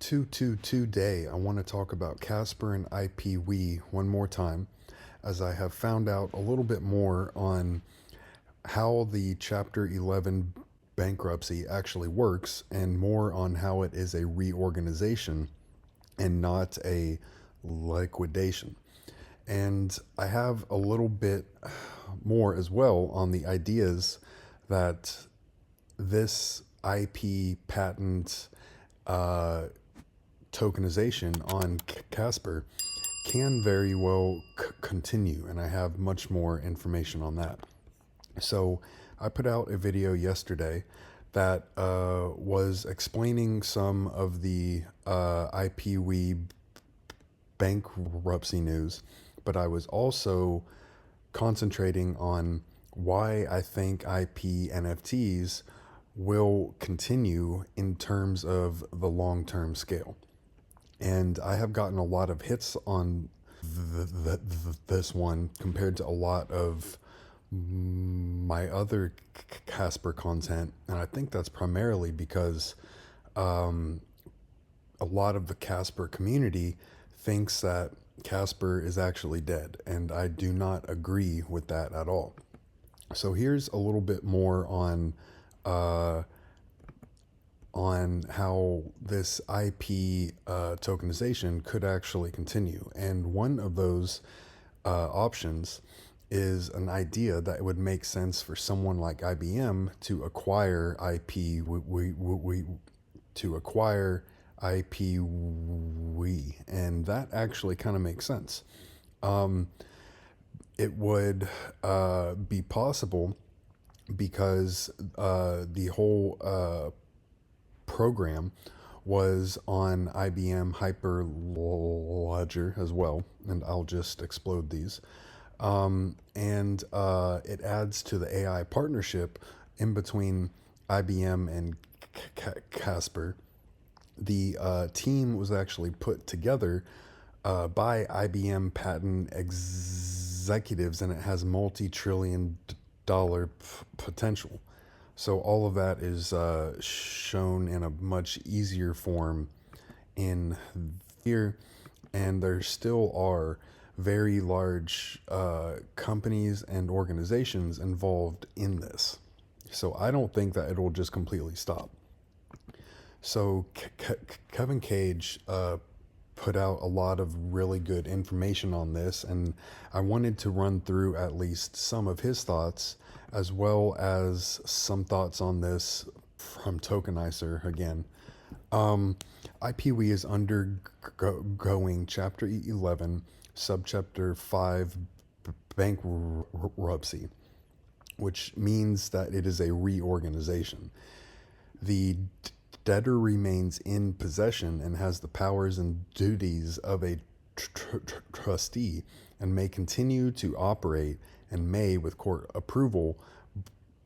Today, I want to talk about Casper and IPwe one more time, as I have found out a little bit more on how the Chapter 11 bankruptcy actually works, and more on how it is a reorganization and not a liquidation. And I have a little bit more as well on the ideas that this IP patent uh, tokenization on Casper can very well continue, and I have much more information on that. So, I put out a video yesterday that was explaining some of the IPwe bankruptcy news, but I was also concentrating on why I think IP NFTs will continue in terms of the long term scale. And I have gotten a lot of hits on this one compared to a lot of my other Casper content. And I think that's primarily because um, a lot of the Casper community thinks that Casper is actually dead. And I do not agree with that at all. So here's a little bit more uh, on how this IP tokenization could actually continue. And one of those options is an idea that it would make sense for someone like IBM to acquire IP, to acquire IPwe, and that actually kind of makes sense. Um, it would be possible because the whole program was on IBM Hyperledger as well, and I'll just explode these. And it adds to the AI partnership in between IBM and Casper. The team was actually put together by IBM patent executives, and it has multi-trillion dollar potential. So all of that is shown in a much easier form in here, and there still are very large companies and organizations involved in this. So I don't think that it'll just completely stop. So Kevin Cage put out a lot of really good information on this, and I wanted to run through at least some of his thoughts, as well as some thoughts on this from Tokenizer again. IPwe is undergoing Chapter 11, Subchapter 5 bankruptcy, which means that it is a reorganization. The debtor remains in possession and has the powers and duties of a trustee, and may continue to operate, and may, with court approval,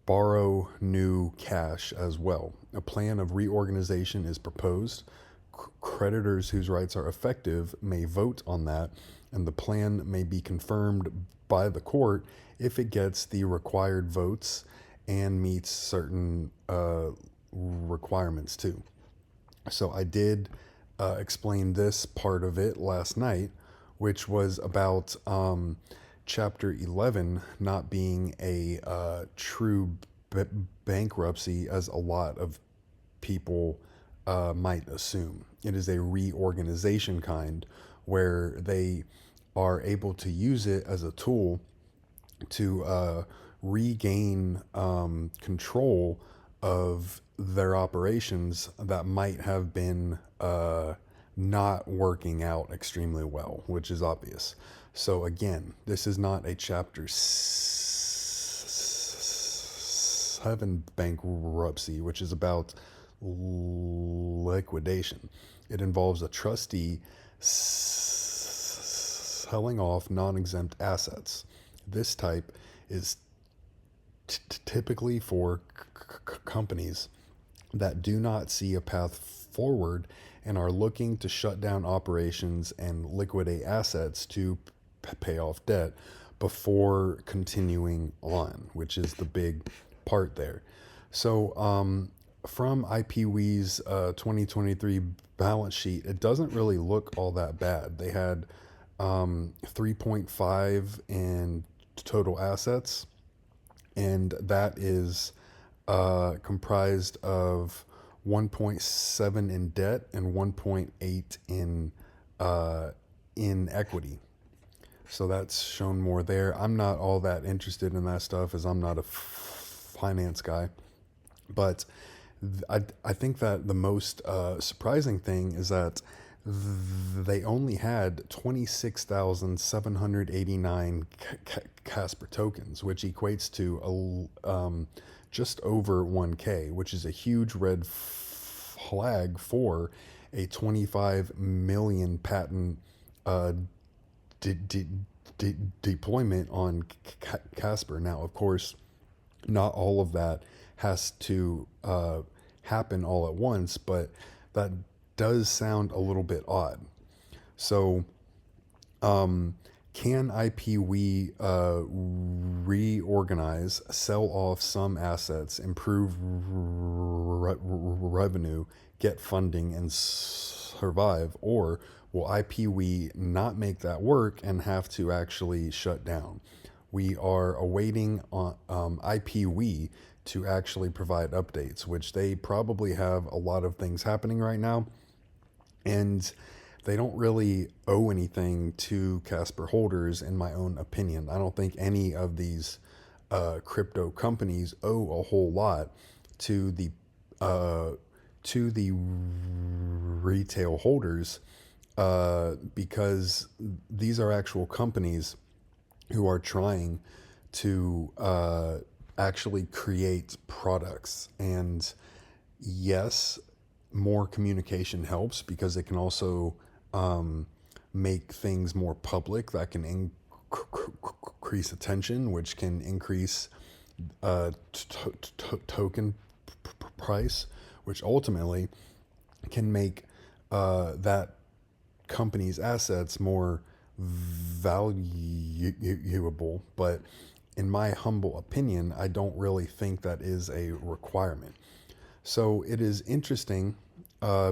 borrow new cash as well. A plan of reorganization is proposed. Creditors whose rights are effective may vote on that, and the plan may be confirmed by the court if it gets the required votes and meets certain requirements too. So I did explain this part of it last night, which was about Chapter 11 not being a true bankruptcy, as a lot of people might assume. It is a reorganization kind, where they are able to use it as a tool to regain control of their operations that might have been not working out extremely well, which is obvious. So again, this is not a Chapter 7 bankruptcy, which is about liquidation. It involves a trustee selling off non-exempt assets. This type is typically for companies that do not see a path forward and are looking to shut down operations and liquidate assets to pay off debt before continuing on, which is the big part there. So from IPwe's 2023 balance sheet, it doesn't really look all that bad. They had 3.5 in total assets, and that is comprised of 1.7 in debt and 1.8 in equity. So that's shown more there. I'm not all that interested in that stuff as I'm not a finance guy. But I think that the most surprising thing is that they only had 26,789 Casper tokens, which equates to just over 1K, which is a huge red flag for a 25 million patent uh, de- de- deployment on Casper. Now, of course, not all of that has to happen all at once, but that does sound a little bit odd. So, can IPwe reorganize, sell off some assets, improve revenue, get funding, and survive? Or will IPwe not make that work and have to actually shut down? We are awaiting IPwe to actually provide updates, which they probably have a lot of things happening right now. And they don't really owe anything to Casper holders, in my own opinion. I don't think any of these crypto companies owe a whole lot to the uh, retail holders because these are actual companies who are trying to actually create products. And yes, more communication helps because it can also make things more public that can increase attention, which can increase token price, which ultimately can make that company's assets more valuable. But in my humble opinion, I don't really think that is a requirement. So it is interesting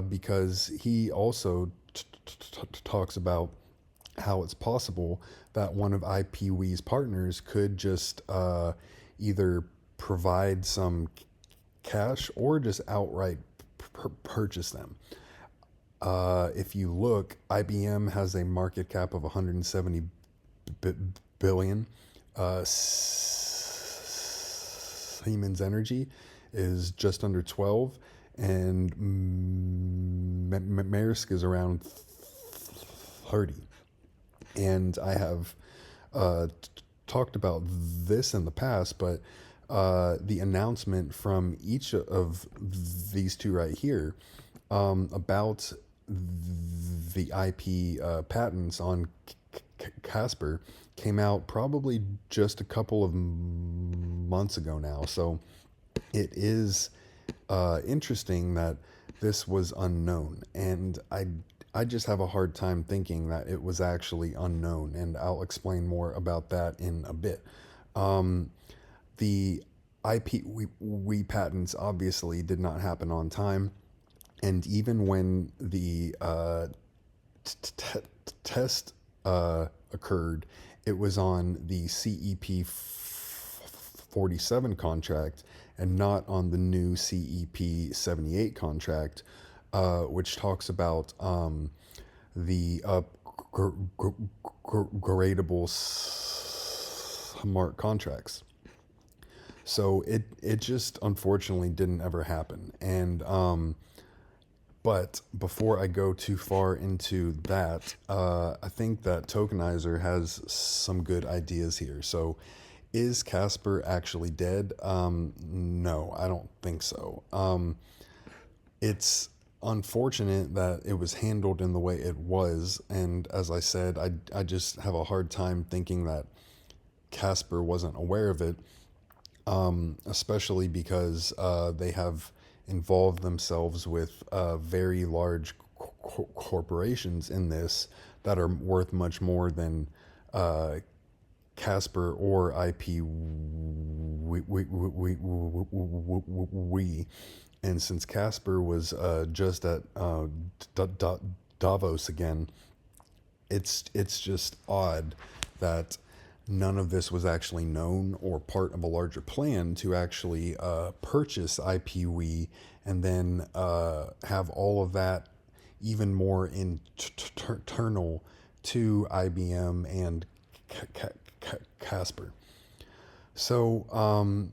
because he also talks about how it's possible that one of IPwe's partners could just either provide some cash or just outright purchase them. If you look, IBM has a market cap of 170 billion. Siemens Energy is just under 12, and Maersk is around 30. And I have talked about this in the past, but the announcement from each of these two right here about the IP patents on Casper came out probably just a couple of months ago now. So it is interesting that this was unknown, and I just have a hard time thinking that it was actually unknown, and I'll explain more about that in a bit. The IP patents obviously did not happen on time, and even when the test occurred, it was on the CEP 47 contract and not on the new CEP 78 contract, which talks about the upgradable smart contracts. So it just unfortunately didn't ever happen. And but before I go too far into that, I think that Tokenizer has some good ideas here. So, is Casper actually dead? No, I don't think so. It's unfortunate that it was handled in the way it was. And as I said, I just have a hard time thinking that Casper wasn't aware of it, especially because they have involved themselves with very large corporations in this that are worth much more than Casper or IP we And since Casper was just at Davos again, it's just odd that none of this was actually known or part of a larger plan to actually purchase IPwe and then have all of that even more internal to IBM and Casper. So,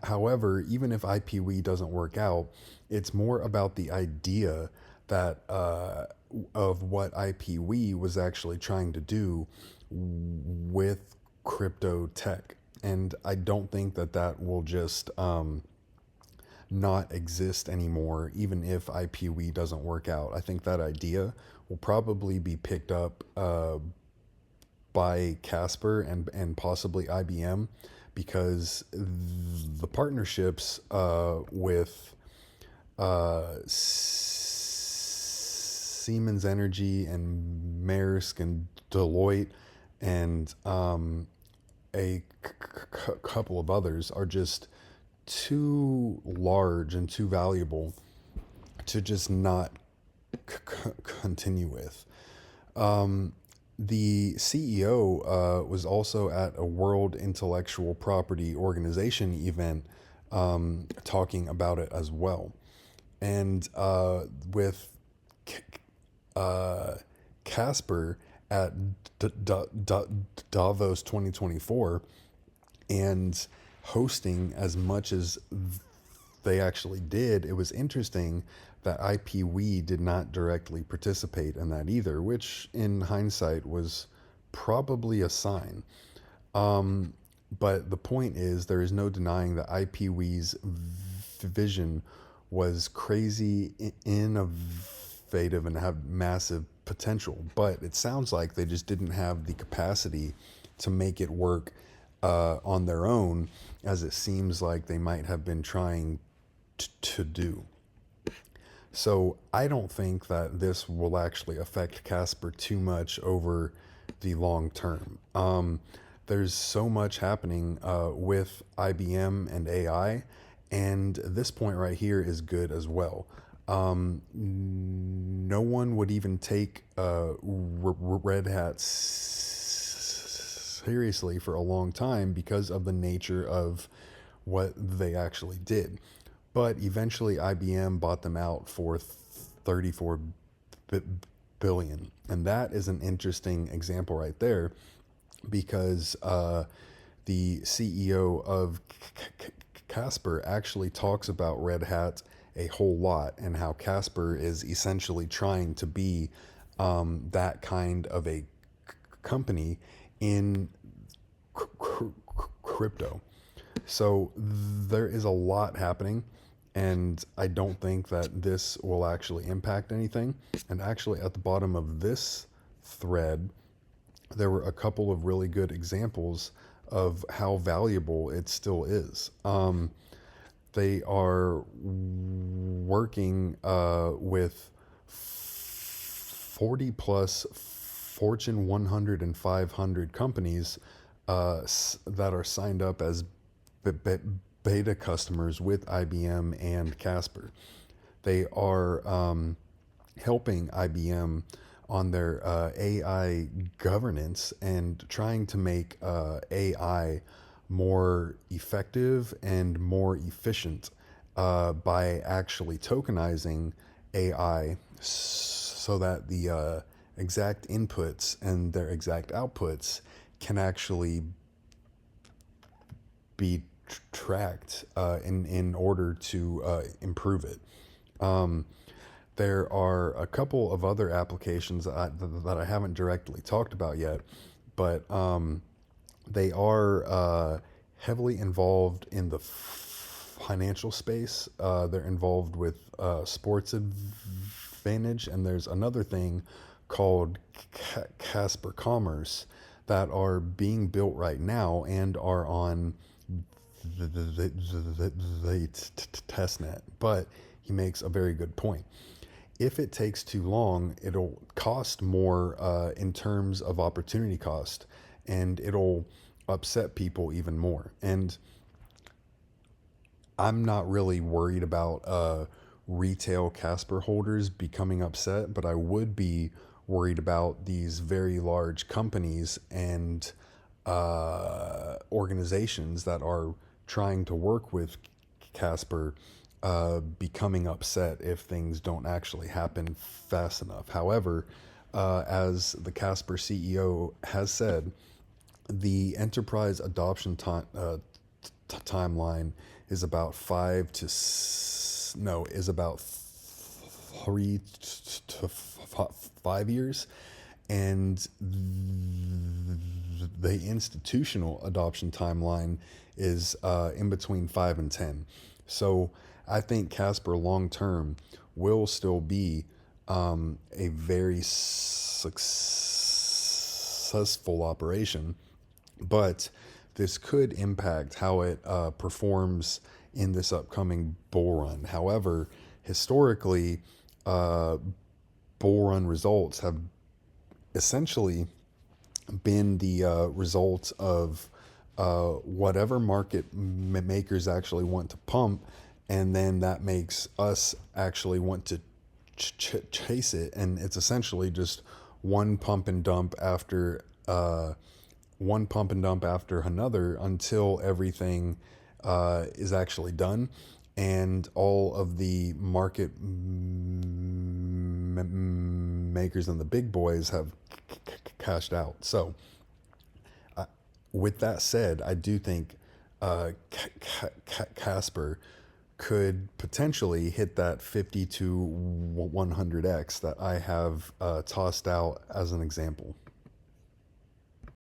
however, even if IPwe doesn't work out, it's more about the idea that of what IPwe was actually trying to do with crypto tech. And I don't think that that will just not exist anymore, even if IPwe doesn't work out. I think that idea will probably be picked up by Casper and possibly IBM, because the partnerships with Siemens Energy and Maersk and Deloitte and a couple of others are just too large and too valuable to just not continue with. The CEO was also at a World Intellectual Property Organization event talking about it as well. And with Casper at Davos 2024 and hosting as much as they actually did, it was interesting that IPwe did not directly participate in that either, which in hindsight was probably a sign. But the point is, there is no denying that IPwe's vision was crazy, innovative, and had massive potential. But it sounds like they just didn't have the capacity to make it work on their own, as it seems like they might have been trying to do. So I don't think that this will actually affect Casper too much over the long term. There's so much happening with IBM and AI, and this point right here is good as well. No one would even take Red Hat seriously for a long time because of the nature of what they actually did. But eventually IBM bought them out for 34 billion. And that is an interesting example right there, because the CEO of Casper actually talks about Red Hat a whole lot, and how Casper is essentially trying to be that kind of a company in crypto. So there is a lot happening, and I don't think that this will actually impact anything. And actually, at the bottom of this thread, there were a couple of really good examples of how valuable it still is. They are working with 40 plus Fortune 100 and 500 companies that are signed up as beta customers with IBM and Casper. They are helping IBM on their AI governance and trying to make AI more effective and more efficient by actually tokenizing AI, so that the exact inputs and their exact outputs can actually be tracked in order to improve it. There are a couple of other applications that I haven't directly talked about yet, but they are heavily involved in the financial space. They're involved with sports advantage, and there's another thing called Casper Commerce that are being built right now and are on the test net. But he makes a very good point. If it takes too long, it'll cost more in terms of opportunity cost, and it'll upset people even more. And I'm not really worried about retail Casper holders becoming upset, but I would be worried about these very large companies and organizations that are trying to work with Casper becoming upset if things don't actually happen fast enough. However, as the Casper CEO has said, the enterprise adoption timeline is about no, is about 3 to 5 years, and the institutional adoption timeline is in between 5 and 10. So I think Casper long term will still be a very successful operation, but this could impact how it performs in this upcoming bull run. However, historically, uh, bull run results have essentially been the result of whatever market makers actually want to pump, and then that makes us actually want to chase it, and it's essentially just one pump and dump after another until everything is actually done and all of the market makers and the big boys have cashed out. So, with that said, I do think Casper could potentially hit that 50 to 100x that I have tossed out as an example.